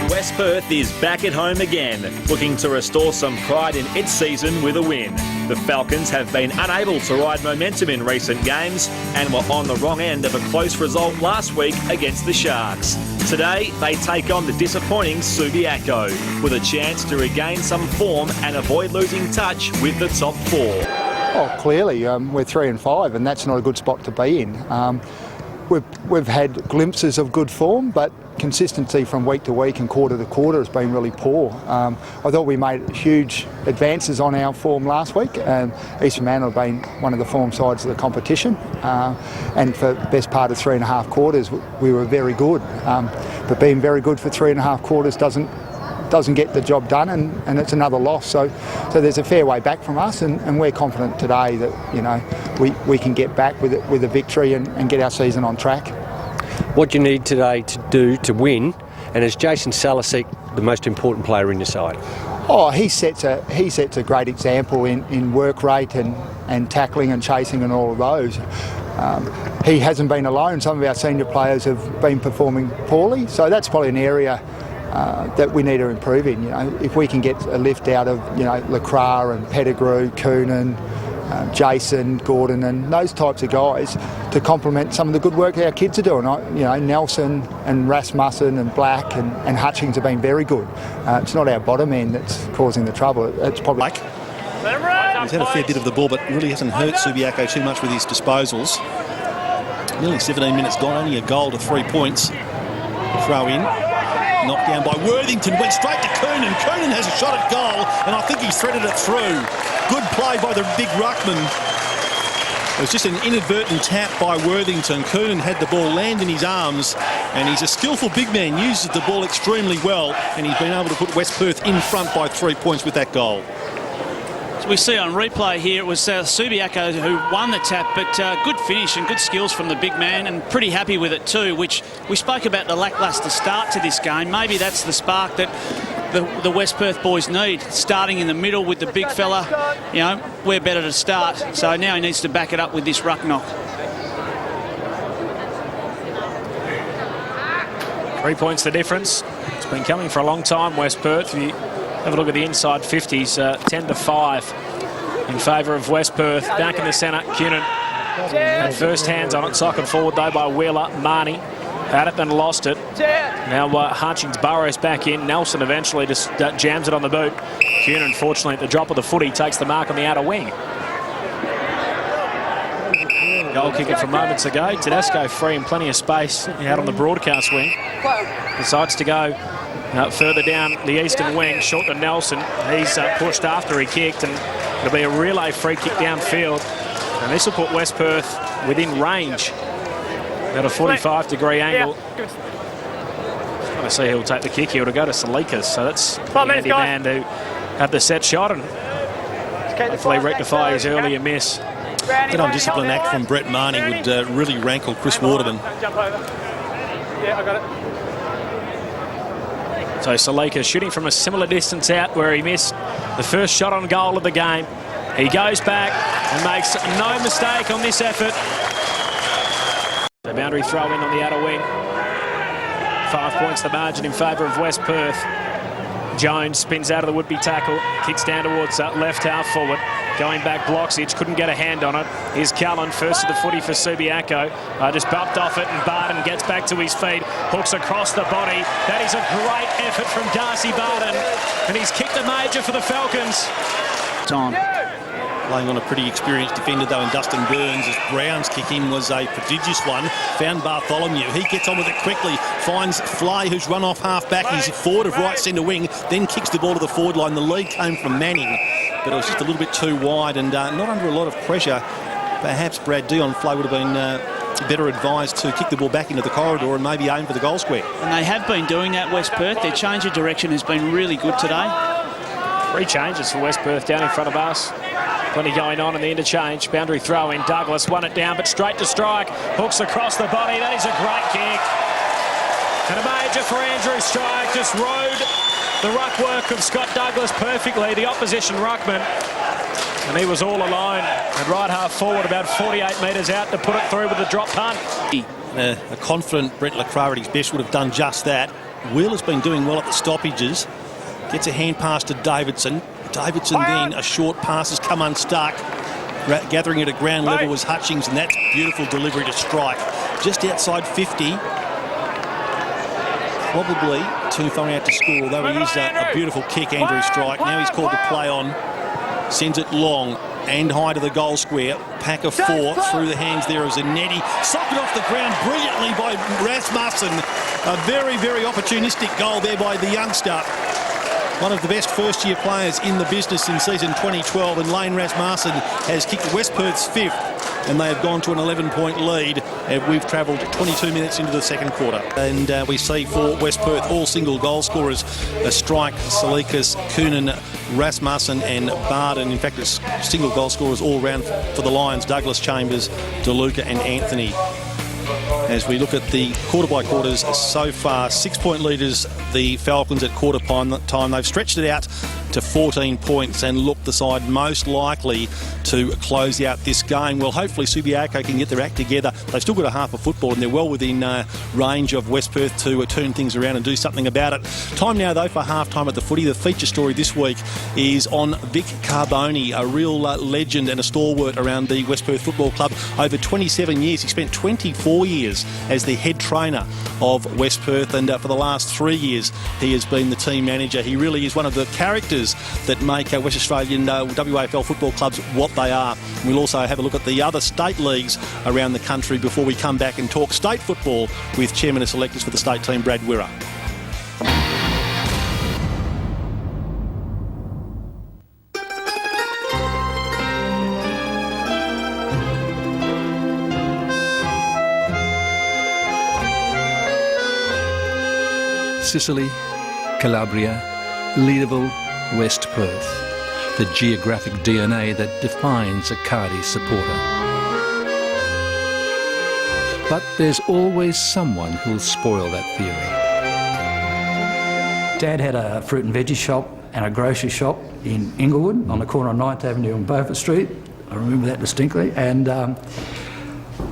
West Perth is back at home again, looking to restore some pride in its season with a win. The Falcons have been unable to ride momentum in recent games and were on the wrong end of a close result last week against the Sharks. Today, they take on the disappointing Subiaco with a chance to regain some form and avoid losing touch with the top four. Oh, clearly, we're 3 and 5, and that's not a good spot to be in. We've had glimpses of good form, but consistency from week to week and quarter to quarter has been really poor. I thought we made huge advances on our form last week, and Eastern Manor have been one of the form sides of the competition. And for the best part of 3.5 quarters, we were very good. But being very good for 3.5 quarters doesn't get the job done, and it's another loss. So there's a fair way back from us, and we're confident today that we can get back with a victory and get our season on track. What you need today to do to win, and is Jason Salasek the most important player in your side? Oh, he sets a great example in work rate and tackling and chasing and all of those. He hasn't been alone. Some of our senior players have been performing poorly, so that's probably an area that we need to improve in. If we can get a lift out of Lacroix and Pettigrew, Coonan, Jason, Gordon, and those types of guys to complement some of the good work our kids are doing. Nelson and Rasmussen and Black and Hutchings have been very good. It's not our bottom end that's causing the trouble. It's probably. He's had a fair bit of the ball, but really hasn't hurt Subiaco too much with his disposals. Nearly 17 minutes gone, only a goal to 3 points. Throw in. Knocked down by Worthington, went straight to Coonan. Coonan has a shot at goal, and I think he threaded it through. Good play by the big ruckman. It was just an inadvertent tap by Worthington. Coonan had the ball land in his arms, and he's a skillful big man, uses the ball extremely well, and he's been able to put West Perth in front by 3 points with that goal. We see on replay here, it was Subiaco who won the tap, but good finish and good skills from the big man, and pretty happy with it too, which we spoke about the lacklustre start to this game. Maybe that's the spark that the West Perth boys need, starting in the middle with the big fella. We're better to start, so now he needs to back it up with this ruck knock. 3 points the difference. It's been coming for a long time, West Perth. If you have a look at the inside 50s, 10-5 in favour of West Perth. Back in the centre, Coonan had first hands on it, socket forward though by Wheeler. Marnie had it, then lost it. Now Hutchings burrows back in. Nelson eventually just jams it on the boot. Coonan, fortunately, at the drop of the footy, takes the mark on the outer wing. Goal kicker from moments ago. Tedesco free and plenty of space out on the broadcast wing. Decides to go further down the eastern wing, short to Nelson. He's pushed after he kicked, and it'll be a relay free kick downfield. And this will put West Perth within range at a 45-degree angle. Trying to see who'll take the kick here. It'll go to Salikas, so that's the handy man to have the set shot and hopefully rectify his earlier miss. That undisciplined act from Brett Marnie would really rankle Chris Waterman. Yeah, I got it. So Salikas shooting from a similar distance out where he missed the first shot on goal of the game. He goes back and makes no mistake on this effort. The boundary throw in on the outer wing. 5 points the margin in favour of West Perth. Jones spins out of the would-be tackle, kicks down towards left half forward. Going back, Bloxic couldn't get a hand on it. Here's Cullen, first to the footy for Subiaco. Just bumped off it, and Barden gets back to his feet, hooks across the body. That is a great effort from Darcy Barden, and he's kicked a major for the Falcons. Time. Playing on a pretty experienced defender though in Dustin Burns, as Brown's kick in was a prodigious one. Found Bartholomew, he gets on with it quickly, finds Flay, who's run off half back. He's forward of right centre wing, then kicks the ball to the forward line. The lead came from Manning, but it was just a little bit too wide and not under a lot of pressure. Perhaps Brad Dion Flay would have been better advised to kick the ball back into the corridor and maybe aim for the goal square. And they have been doing that, West Perth. Their change of direction has been really good today. 3 changes for West Perth down in front of us. Plenty going on in the interchange. Boundary throw in. Douglas won it down, but straight to strike. Hooks across the body. That is a great kick. And a major for Andrew Strike. Just rode the ruck work of Scott Douglas perfectly, the opposition ruckman. And he was all alone. And right half forward, about 48 metres out to put it through with a drop punt. A confident Brett Lacroix at his best would have done just that. Wheeler's been doing well at the stoppages. Gets a hand pass to Davidson. Davidson then, a short pass has come unstuck. Gathering it at ground level was Hutchings, and that's beautiful delivery to strike. Just outside 50. Probably too far out to score, although he is a beautiful kick, Andrew Strike. Now he's called to play on. Sends it long and high to the goal square. Pack of 4 through the hands there of Zanetti. Socked off the ground brilliantly by Rasmussen. A very, very opportunistic goal there by the youngster. One of the best first-year players in the business in season 2012, and Lane Rasmussen has kicked West Perth's 5th, and they have gone to an 11-point lead. We've travelled 22 minutes into the second quarter. And we see for West Perth all single goal scorers: Strike, Salikas, Coonan, Rasmussen and Barden. In fact, it's single goal scorers all round for the Lions: Douglas, Chambers, DeLuca and Anthony. As we look at the quarter-by-quarters so far, 6-point leaders, the Falcons at quarter time. They've stretched it out to 14 points and look the side most likely to close out this game. Well, hopefully Subiaco can get their act together. They've still got a half of football and they're well within range of West Perth to turn things around and do something about it. Time now, though, for half-time at the footy. The feature story this week is on Vic Carboni, a real legend and a stalwart around the West Perth Football Club. Over 27 years, he spent 24 years as the head trainer of West Perth, and for the last 3 years he has been the team manager. He really is one of the characters that make West Australian WAFL football clubs what they are. We'll also have a look at the other state leagues around the country before we come back and talk state football with Chairman of Selectors for the state team, Brad Wirra. Sicily, Calabria, Leederville, West Perth, the geographic DNA that defines a Cardi supporter. But there's always someone who'll spoil that theory. Dad had a fruit and veggie shop and a grocery shop in Inglewood on the corner of 9th Avenue and Beaufort Street. I remember that distinctly. And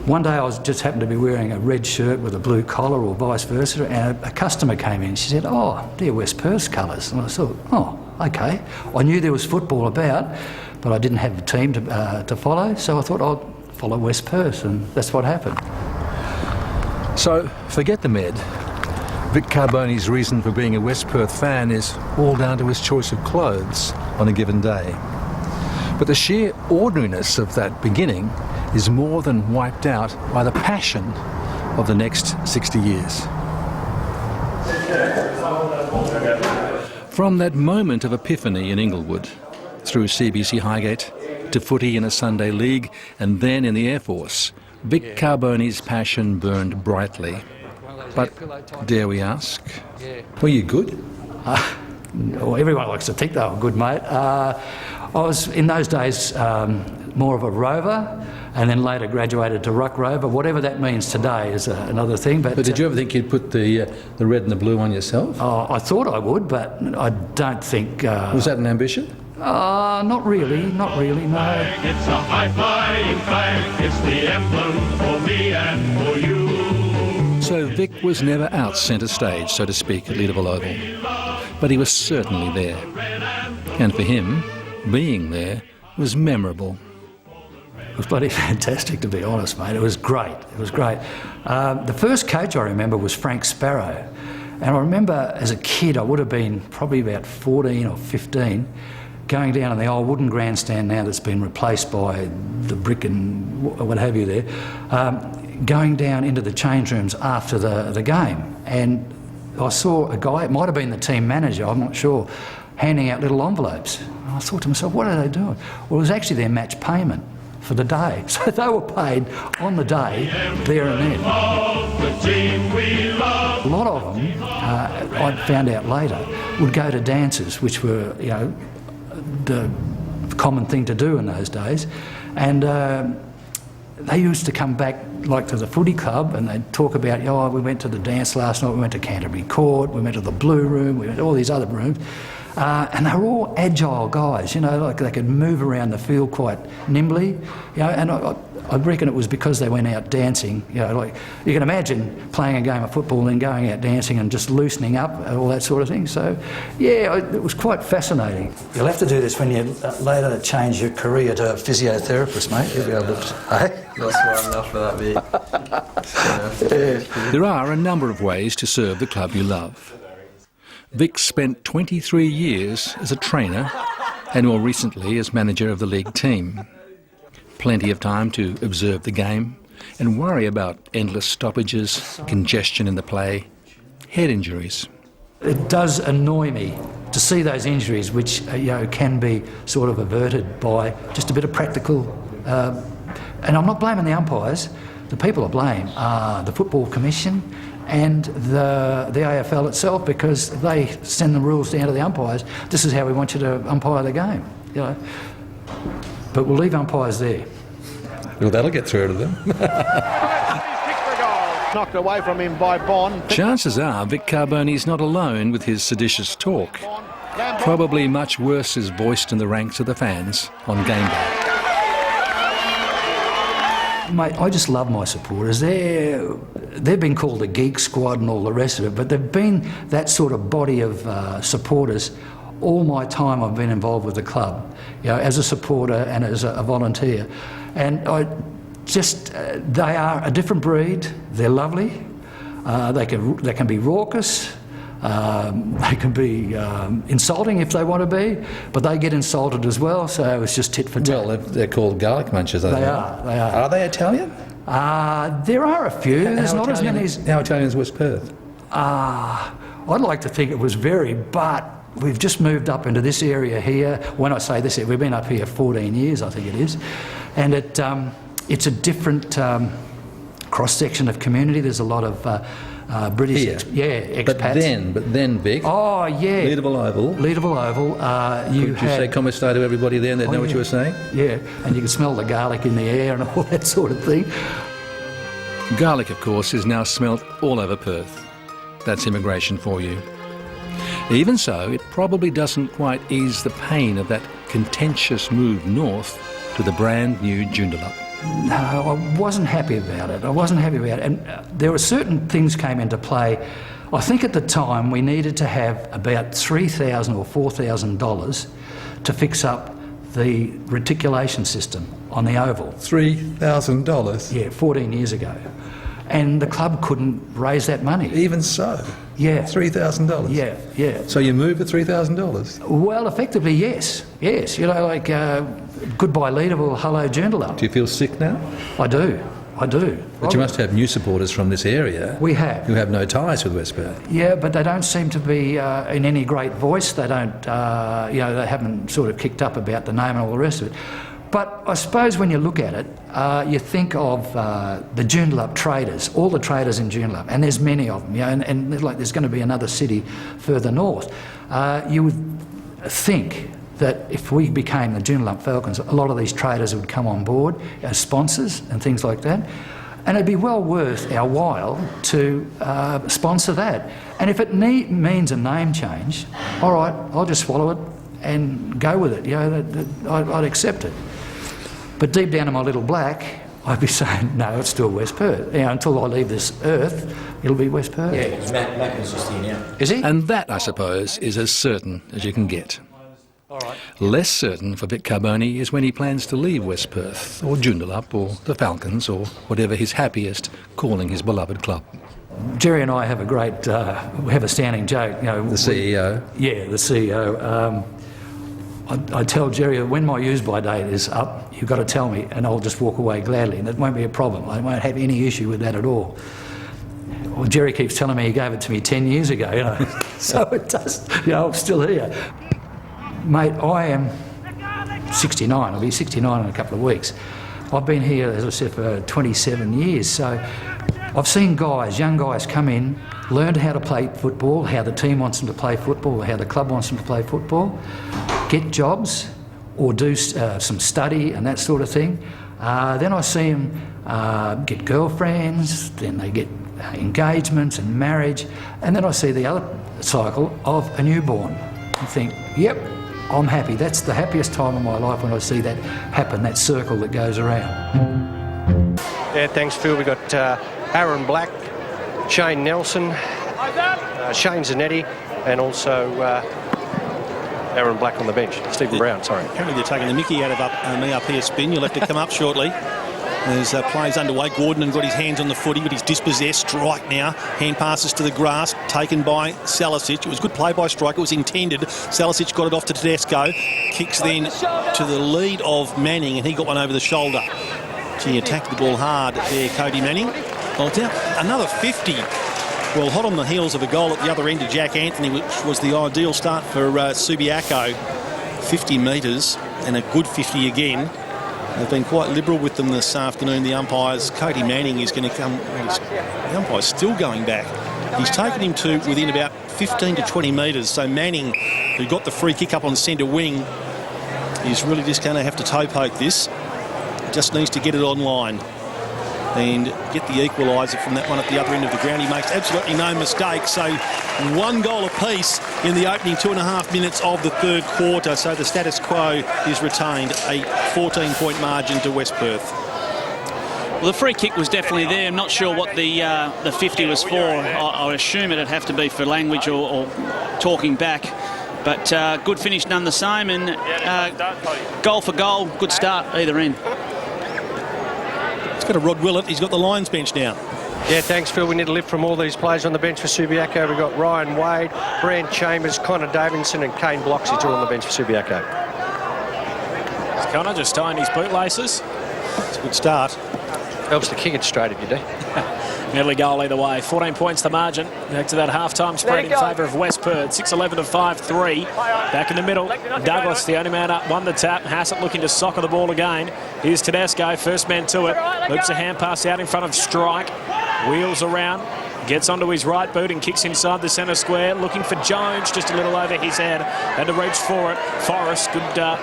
one day I just happened to be wearing a red shirt with a blue collar or vice versa, and a customer came in. She said, "Oh, dear West Perth colours." And I thought, "Oh, okay." I knew there was football about, but I didn't have a team to follow, so I thought I'd follow West Perth, and that's what happened. So, forget the med. Vic Carboni's reason for being a West Perth fan is all down to his choice of clothes on a given day. But the sheer ordinariness of that beginning is more than wiped out by the passion of the next 60 years. From that moment of epiphany in Inglewood, through CBC Highgate, to footy in a Sunday league, and then in the Air Force, Vic Carboni's passion burned brightly. But, dare we ask, were you good? Well, everyone likes to think they were good, mate. I was, in those days, more of a rover, and then later graduated to ruck rover. Whatever that means today is another thing. But did you ever think you'd put the red and the blue on yourself? I thought I would, but I don't think... Was that an ambition? Not really, no. It's a high-flying flag, it's the emblem for me and for you. So Vic was never out centre stage, so to speak, at Leederville Oval. But he was certainly there. And for him, being there was memorable. It was bloody fantastic, to be honest, mate. It was great. The first coach I remember was Frank Sparrow. And I remember as a kid, I would have been probably about 14 or 15, going down in the old wooden grandstand now that's been replaced by the brick and what have you there, going down into the change rooms after the game. And I saw a guy, it might have been the team manager, I'm not sure, handing out little envelopes. And I thought to myself, what are they doing? Well, it was actually their match payment for the day. So they were paid on the day, there and then. A lot of them, I found out later, would go to dances, which were, the common thing to do in those days. And they used to come back like to the footy club and they'd talk about, we went to the dance last night, we went to Canterbury Court, we went to the Blue Room, we went to all these other rooms. And they were all agile guys, you know, like they could move around the field quite nimbly, you know, and I reckon it was because they went out dancing, you know, like you can imagine playing a game of football and then going out dancing and just loosening up and all that sort of thing. So, yeah, it was quite fascinating. You'll have to do this when you later change your career to a physiotherapist, mate. You'll be able to, Not smart enough for that bit. There are a number of ways to serve the club you love. Vic spent 23 years as a trainer and more recently as manager of the league team. Plenty of time to observe the game and worry about endless stoppages, congestion in the play, head injuries. It does annoy me to see those injuries which you know, can be sort of averted by just a bit of practical... and I'm not blaming the umpires. The people I blame are the Football Commission and the AFL itself, because they send the rules down to the umpires. This is how we want you to umpire the game, you know. But we'll leave umpires there. Well, that'll get through to them. Knocked away from him by Bond. Chances are Vic Carboni's not alone with his seditious talk. Probably much worse is voiced in the ranks of the fans on game day. Mate, I just love my supporters. They've been called the geek squad and all the rest of it, but they've been that sort of body of supporters all my time I've been involved with the club, you know, as a supporter and as a volunteer. And they are a different breed. They're lovely. They can be raucous. They can be insulting if they want to be, but they get insulted as well, so it's just tit for tat. Well, they're called garlic munchers, aren't they? They are. Are they Italian? There are a few. There's not as many as... How Italian is West Perth? I'd like to think it was very, but we've just moved up into this area here. When I say this, we've been up here 14 years, I think it is, and it's a different cross-section of community. There's a lot of British, expats. But then, Vic. Oh yeah. Leadable Oval. You say come star to everybody there and they know what you were saying? Yeah, and you can smell the garlic in the air and all that sort of thing. Garlic, of course, is now smelt all over Perth. That's immigration for you. Even so, it probably doesn't quite ease the pain of that contentious move north to the brand new Joondalup. No, I wasn't happy about it. And there were certain things came into play. I think at the time we needed to have about $3,000 or $4,000 to fix up the reticulation system on the oval. $3,000? Yeah, 14 years ago. And the club couldn't raise that money. Even so? Yeah. $3,000? Yeah. So you moved for $3,000? Well, effectively, yes. Yes, you know, like goodbye Leaderville, hello Joondalup. Do you feel sick now? I do. But you must have new supporters from this area. We have. Who have no ties with West Perth. Yeah, but they don't seem to be in any great voice. They don't, they haven't sort of kicked up about the name and all the rest of it. But I suppose when you look at it, you think of the Joondalup traders, all the traders in Joondalup, and there's many of them, you know, and like there's going to be another city further north. You would think that if we became the Joondalup Falcons, a lot of these traders would come on board as sponsors and things like that. And it'd be well worth our while to sponsor that. And if it means a name change, all right, I'll just swallow it and go with it. You know, I'd accept it. But deep down in my little black, I'd be saying, no, it's still West Perth. You know, until I leave this earth, it'll be West Perth. Yeah, because Mac is just here now. Is he? And that, I suppose, is as certain as you can get. All right. Less certain for Vic Carboni is when he plans to leave West Perth, or Joondalup, or the Falcons, or whatever he's happiest calling his beloved club. Jerry and I have a great, we have a standing joke. You know, the CEO? The CEO. I tell Jerry that when my use-by date is up, you've got to tell me, and I'll just walk away gladly, and it won't be a problem. I won't have any issue with that at all. Well, Jerry keeps telling me he gave it to me 10 years ago, you know, so it does, you know, I'm still here. Mate, I am 69. I'll be 69 in a couple of weeks. I've been here, as I said, for 27 years, so I've seen guys, young guys come in, learn how to play football, how the team wants them to play football, how the club wants them to play football, get jobs or do some study and that sort of thing. Then I see them get girlfriends, then they get engagements and marriage, and then I see the other cycle of a newborn. think, yep, I'm happy. That's the happiest time of my life when I see that happen, that circle that goes around. Yeah, thanks, Phil. We've got Aaron Black, Shane Nelson, Shane Zanetti, and also Aaron Black on the bench. Stephen Brown, sorry. Apparently they're taking the mickey out of me up here, Spin. You'll have to come up shortly. There's plays underway. Gordon got his hands on the footy, but he's dispossessed. Strike now. Hand passes to the grass, taken by Salisic. It was good play by Strike. It was intended. Salisic got it off to Tedesco. Kicks then to the lead of Manning, and he got one over the shoulder. He attacked the ball hard there, Cody Manning. Well, it's out another 50. Well, hot on the heels of a goal at the other end of Jack Anthony, which was the ideal start for Subiaco. 50 metres and a good 50 again. They've been quite liberal with them this afternoon, the umpires. Cody Manning is going to come. The umpire's still going back. He's taken him to within about 15 to 20 metres. So Manning, who got the free kick up on centre wing, is really just going to have to toe poke this. Just needs to get it online and get the equaliser from that one at the other end of the ground. He makes absolutely no mistake. So 1 goal apiece in the opening 2.5 minutes of the third quarter. So the status quo is retained, a 14-point margin to West Perth. Well, the free kick was definitely there. I'm not sure what the 50 was for. I assume it'd have to be for language or talking back. But good finish none the same, and goal for goal, good start either end. He's got a Rod Willett. He's got the Lions bench now. Yeah, thanks, Phil. We need a lift from all these players on the bench for Subiaco. We've got Ryan Wade, Brand Chambers, Connor Davidson and Kane Bloxage all on the bench for Subiaco. It's Connor just tying his bootlaces. It's a good start. Helps to kick it straight if you do. Nearly goal either way. 14 points the margin. Back to that half-time spread in favour of West Perth. 6-11 to 5-3. Back in the middle. Douglas, the only man up, won the tap. Hassett looking to soccer the ball again. Here's Tedesco, first man to it. Loops a hand pass out in front of Strike. Wheels around. Gets onto his right boot and kicks inside the centre square. Looking for Jones, just a little over his head. Had to reach for it. Forrest, good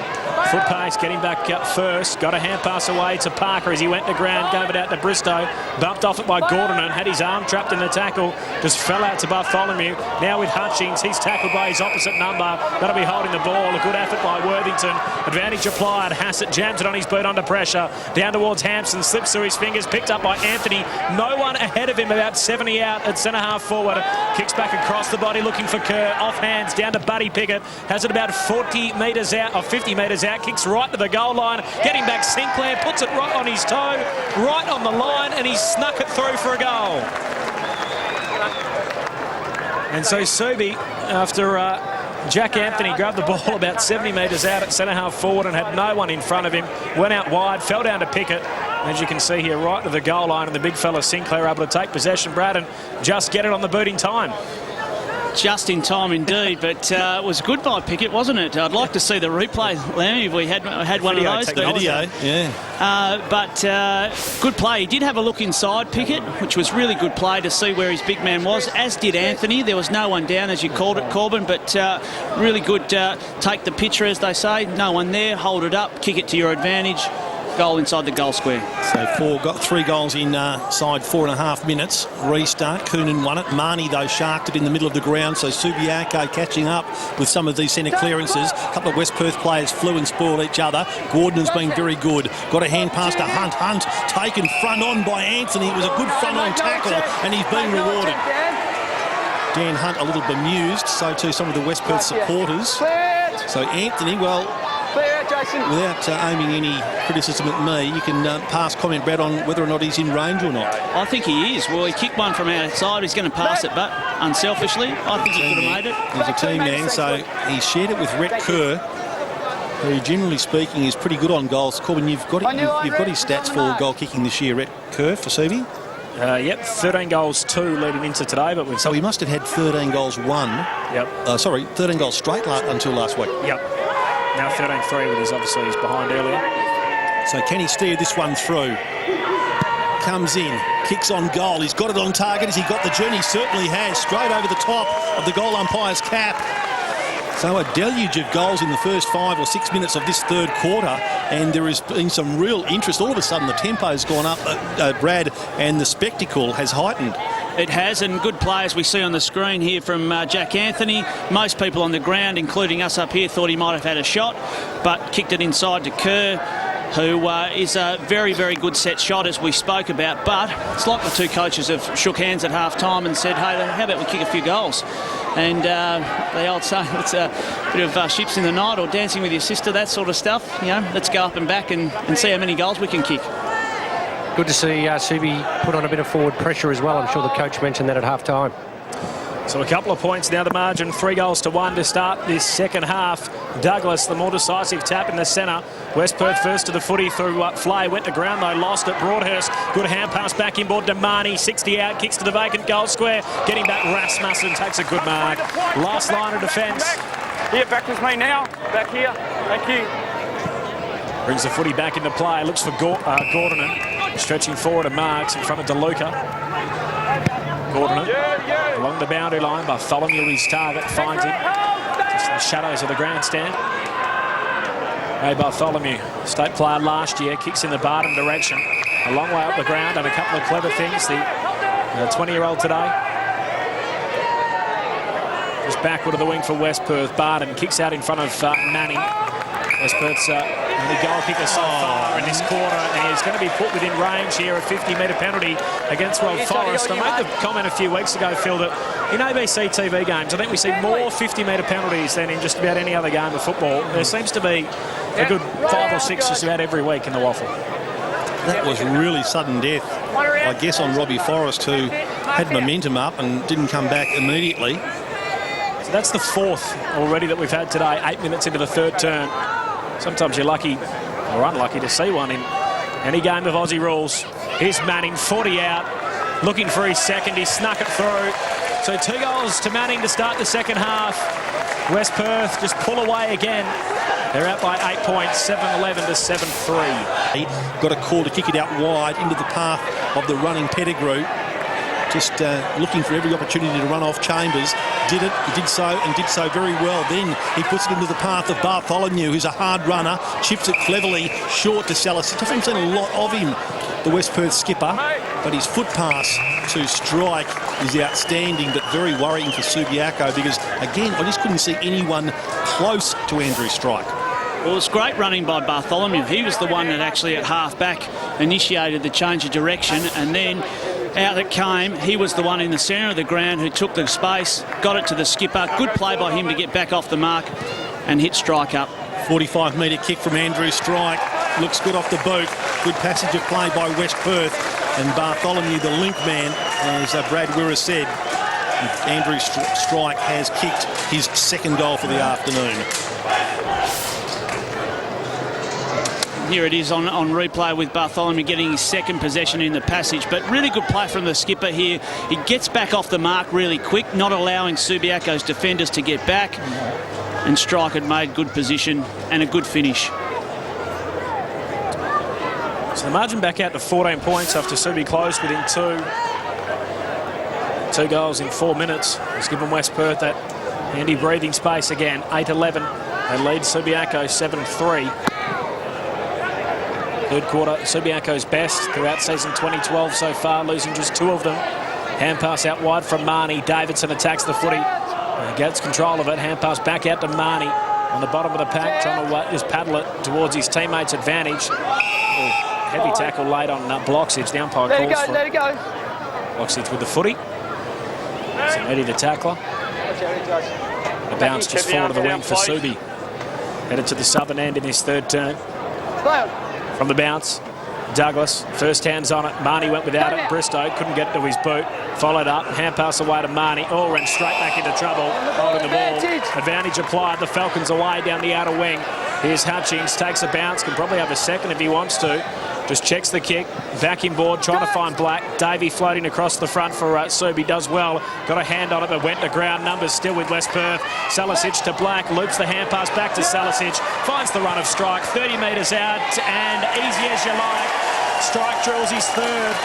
foot pace, getting back up first. Got a hand pass away to Parker as he went to ground, gave it out to Bristow. Bumped off it by Gordon and had his arm trapped in the tackle. Just fell out to Bartholomew. Now with Hutchings, he's tackled by his opposite number. That'll be holding the ball. A good effort by Worthington. Advantage applied. Hassett jams it on his boot under pressure. Down towards Hampson, slips through his fingers, picked up by Anthony. No one ahead of him, about 70 out at centre half forward. Kicks back across the body looking for Kerr. Off hands down to Buddy Pickett. Has it about 40 metres out, or 50 metres out. Kicks right to the goal line. Getting back Sinclair. Puts it right on his toe. Right on the line. And he's snuck it through for a goal. And so Subi, after Jack Anthony grabbed the ball about 70 metres out at centre half forward and had no one in front of him, went out wide, fell down to Pickett. As you can see here, right to the goal line, and the big fella Sinclair able to take possession, Brad, and just get it on the boot in time. Just in time indeed, but it was good by Pickett, wasn't it? I'd like to see the replay, Lammy, if we had one of those. Video, yeah. But good play. He did have a look inside Pickett, which was really good play to see where his big man was, as did Anthony. There was no one down, as you called it, Corbin, but really good take the picture, as they say. No one there, hold it up, kick it to your advantage. Goal inside the goal square. So 3 goals inside 4.5 minutes. Restart. Coonan won it. Marnie, though, sharked it in the middle of the ground. So Subiaco catching up with some of these centre clearances. A couple of West Perth players flew and spoiled each other. Gordon has been very good. Got a hand pass to Hunt. Hunt taken front on by Anthony. It was a good front on tackle, and he's been rewarded. Dan Hunt a little bemused. So too some of the West Perth supporters. So Anthony, well, without aiming any criticism at me, you can pass comment, Brad, on whether or not he's in range or not. I think he is. Well, he kicked one from outside. He's going to pass it, but unselfishly, I think he could have made it. He's a team man, so he shared it with Rhett Kerr, who, generally speaking, is pretty good on goals. Corbin, you've got his stats for goal kicking this year, Rhett Kerr, for Subi? Yep, 13 goals 2 leading into today. But so he must have had 13 goals 1. Yep. 13 goals straight until last week. Yep. Now 13-3 with his, obviously, he's behind earlier. So can he steer this one through? Comes in, kicks on goal. He's got it on target. Has he got the journey? He certainly has. Straight over the top of the goal umpire's cap. So a deluge of goals in the first 5 or 6 minutes of this third quarter, and there has been some real interest. All of a sudden the tempo's gone up, Brad, and the spectacle has heightened. It has, and good players we see on the screen here from Jack Anthony. Most people on the ground, including us up here, thought he might have had a shot, but kicked it inside to Kerr, who is a very, very good set shot, as we spoke about. But it's like the two coaches have shook hands at half-time and said, hey, how about we kick a few goals? And the old saying, it's a bit of ships in the night or dancing with your sister, that sort of stuff. You know, let's go up and back and see how many goals we can kick. Good to see Subi put on a bit of forward pressure as well. I'm sure the coach mentioned that at half-time. So a couple of points now, the margin, 3-1 to start this second half. Douglas, the more decisive tap in the centre. West Perth first to the footy through Flay, went to ground though, lost at Broadhurst. Good hand pass back inboard to Marnie, 60 out, kicks to the vacant goal square. Getting back Rasmussen, takes a good mark. Last line of defence. Here, back with me now. Back here. Thank you. Brings the footy back into play, looks for Gordon, stretching forward and marks in front of DeLuca. Gordon along the boundary line, Bartholomew his target, finds him just in the shadows of the grandstand. Ray Bartholomew, state player last year, kicks in the Barton direction, a long way up the ground and a couple of clever things. The 20-year-old today. Just backward of the wing for West Perth. Barton kicks out in front of Manning. West Perth's only goal kicker so far in this quarter, and he's going to be put within range here, a 50-metre penalty against Rob Forrest. I made the comment a few weeks ago, Phil, that in ABC TV games, I think we see more 50-metre penalties than in just about any other game of football. There seems to be a good 5 or 6 just about every week in the WAFL. That was really sudden death, I guess, on Robbie Forrest, who had momentum up and didn't come back immediately. So that's the fourth already that we've had today, 8 minutes into the third term. Sometimes you're lucky or unlucky to see one in any game of Aussie rules. Here's Manning, 40 out, looking for his second. He snuck it through. So 2 goals to Manning to start the second half. West Perth just pull away again. They're out by 8 points, 7-11 to 7-3. Got a call to kick it out wide into the path of the running Pettigrew. Just looking for every opportunity to run off Chambers. Did it, he did so, and did so very well. Then he puts it into the path of Bartholomew, who's a hard runner, chips it cleverly short to Salisic. I haven't seen a lot of him, the West Perth skipper, but his foot pass to Strike is outstanding, but very worrying for Subiaco because, again, I just couldn't see anyone close to Andrew Strike. Well, it's great running by Bartholomew. He was the one that actually at half-back initiated the change of direction, and then out it came. He was the one in the centre of the ground who took the space, got it to the skipper. Good play by him to get back off the mark and hit Strike up. 45-metre kick from Andrew Strike. Looks good off the boot. Good passage of play by West Perth. And Bartholomew, the link man, as Brad Wirra said, Andrew Strike has kicked his second goal for the afternoon. Here it is on replay with Bartholomew getting his second possession in the passage, but really good play from the skipper here. He gets back off the mark really quick, not allowing Subiaco's defenders to get back, and Strike had made good position and a good finish. So the margin back out to 14 points after Subi closed within 2 goals in 4 minutes. It's given West Perth that handy breathing space again. 8-11. They lead Subiaco 7-3. Third quarter, Subiaco's best throughout season 2012 so far, losing just 2 of them. Hand pass out wide from Marnie. Davidson attacks the footy. Gets control of it. Hand pass back out to Marnie on the bottom of the pack, trying to just paddle it towards his teammates' advantage. Heavy tackle late on Bloxage. The umpire calls for let it go. Bloxage with the footy. So Eddie the tackler. The bounce just forward of the wing for Subi. Headed to the southern end in his third turn. From the bounce, Douglas, first hands on it. Marnie went without it. Bristow couldn't get to his boot. Followed up, hand pass away to Marnie. Oh, ran straight back into trouble, holding the ball. Advantage applied. The Falcons away down the outer wing. Here's Hutchings, takes a bounce, can probably have a second if he wants to. Just checks the kick, vacuum board, trying to find Black. Davey floating across the front for Subi, does well. Got a hand on it, but went to ground. Numbers still with West Perth. Salisic to Black, loops the hand pass back to Salisic. Finds the run of Strike, 30 metres out, and easy as you like. Strike drills his third.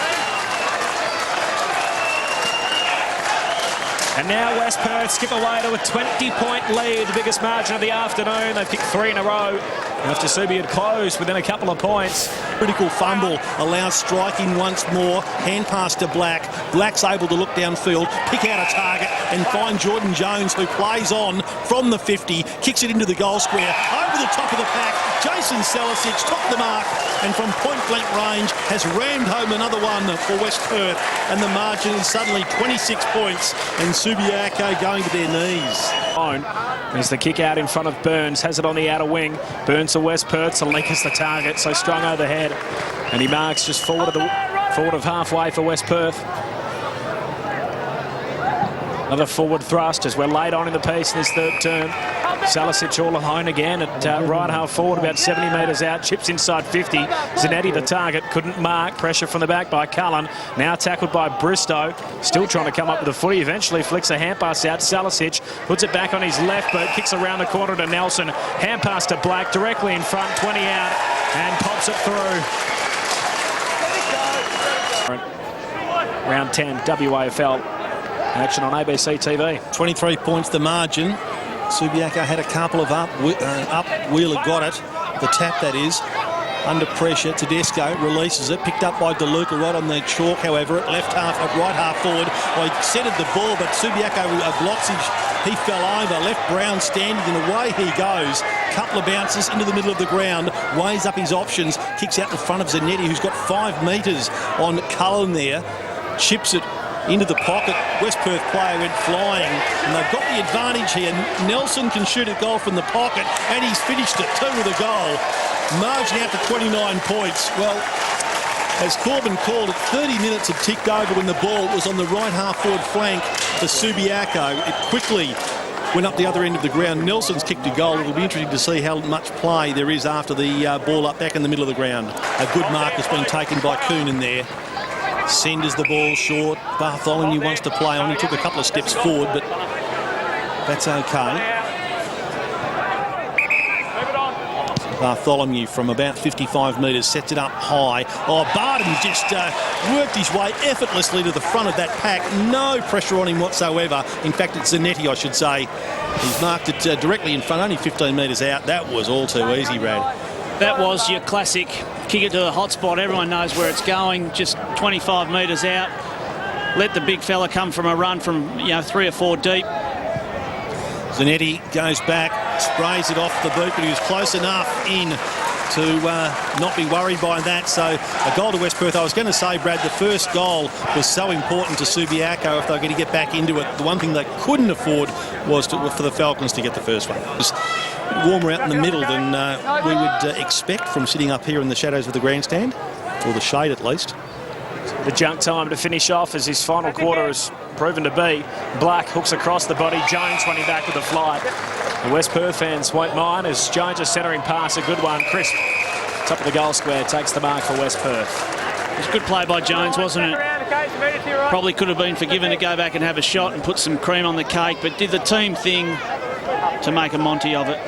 And now West Perth skip away to a 20-point lead, the biggest margin of the afternoon. They've kicked 3 in a row. After Subi had closed within a couple of points. Critical fumble allows striking once more. Hand pass to Black. Black's able to look downfield, pick out a target and find Jordan Jones, who plays on from the 50, kicks it into the goal square. Over the top of the pack, Jason Salisic topped the mark and from point-blank range has rammed home another one for West Perth. And the margin is suddenly 26 points and Subiaco going to their knees. There's the kick out in front of Burns, has it on the outer wing. Burns to West Perth, Salika's the target, so strong overhead. And he marks just forward of halfway for West Perth. Another forward thrust as we're late on in the piece in this third term. Salisic all alone again at right half forward, about 70 metres out, chips inside 50. Zanetti the target, couldn't mark, pressure from the back by Cullen. Now tackled by Bristow, still trying to come up with the footy, eventually flicks a hand pass out. Salisic puts it back on his left boot, kicks around the corner to Nelson. Hand pass to Black, directly in front, 20 out, and pops it through. Round 10, WAFL. Action on ABC TV. 23 points the margin. Subiaco had a couple of up. Wheeler got it. The tap, that is. Under pressure, Tedesco releases it. Picked up by DeLuca right on the chalk, however, at right half forward. Well, he centred the ball, but Subiaco blocks him. He fell over, left Brown standing, and away he goes. Couple of bounces into the middle of the ground, weighs up his options, kicks out in front of Zanetti, who's got 5 metres on Cullen there. Chips it into the pocket. West Perth player went flying and they've got the advantage here. Nelson can shoot a goal from the pocket and he's finished it, 2 with a goal. Margin out to 29 points. Well, as Corbin called it, 30 minutes had ticked over when the ball was on the right half forward flank for Subiaco. It quickly went up the other end of the ground. Nelson's kicked a goal. It'll be interesting to see how much play there is after the ball up back in the middle of the ground. A good mark has been taken by Coonan there. Senders the ball short. Bartholomew wants to play on. He took a couple of steps forward, but that's okay. Bartholomew from about 55 metres sets it up high. Oh, Barton just worked his way effortlessly to the front of that pack. No pressure on him whatsoever. In fact, it's Zanetti, I should say. He's marked it directly in front, only 15 metres out. That was all too easy, Brad. That was your classic kick it to the hot spot. Everyone knows where it's going, just 25 metres out. Let the big fella come from a run from 3 or 4 deep. Zanetti goes back, sprays it off the boot, but he was close enough in to not be worried by that. So a goal to West Perth. I was going to say, Brad, the first goal was so important to Subiaco if they're going to get back into it. The one thing they couldn't afford was for the Falcons to get the first one. It was warmer out in the middle than we would expect from sitting up here in the shadows of the grandstand, or the shade at least. The junk time to finish off as his final quarter has proven to be. Black hooks across the body. Jones running back with the flight. The West Perth fans won't mind as Jones is centering pass, a good one. Crisp, top of the goal square, takes the mark for West Perth. It was a good play by Jones, wasn't it? Probably could have been forgiven to go back and have a shot and put some cream on the cake, but did the team thing to make a Monty of it.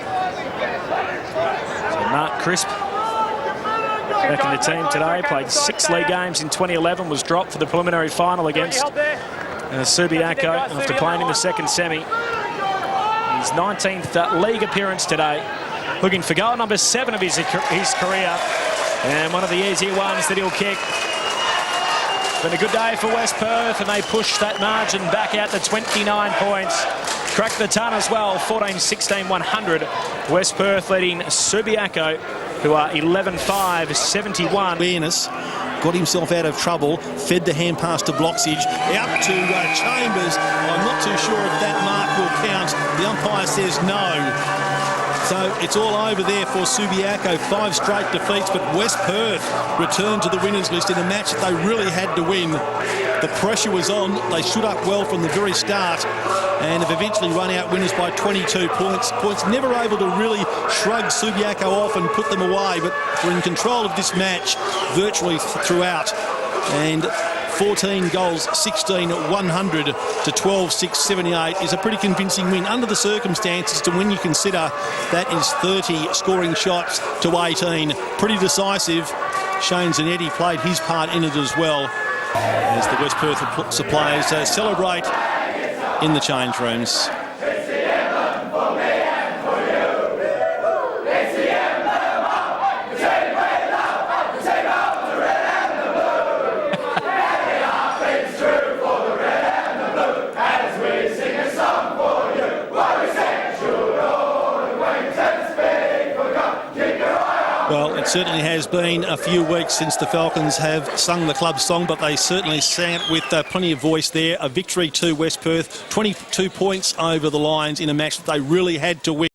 So Mark Crisp back in the team today, played 6 league games in 2011, was dropped for the preliminary final against Subiaco after playing in the second semi. His 19th league appearance today, looking for goal number 7 of his career, and one of the easier ones that he'll kick. It's been a good day for West Perth, and they push that margin back out to 29 points. Cracked the ton as well, 14-16, 100. West Perth leading Subiaco, who are 11-5, 71. Awareness, got himself out of trouble, fed the hand pass to Bloxage, out to Chambers. I'm not too sure if that mark will count. The umpire says no. So it's all over there for Subiaco. 5 straight defeats, but West Perth returned to the winners list in a match that they really had to win. The pressure was on. They stood up well from the very start and have eventually run out winners by 22 points. Never able to really shrug Subiaco off and put them away, but were in control of this match virtually throughout. And 14 goals, 16, 100 to 12, 6, 78 is a pretty convincing win under the circumstances, to when you consider that is 30 scoring shots to 18. Pretty decisive. Shane Zanetti played his part in it as well, as the West Perth players celebrate in the change rooms. It certainly has been a few weeks since the Falcons have sung the club song, but they certainly sang it with plenty of voice there. A victory to West Perth, 22 points over the Lions in a match that they really had to win.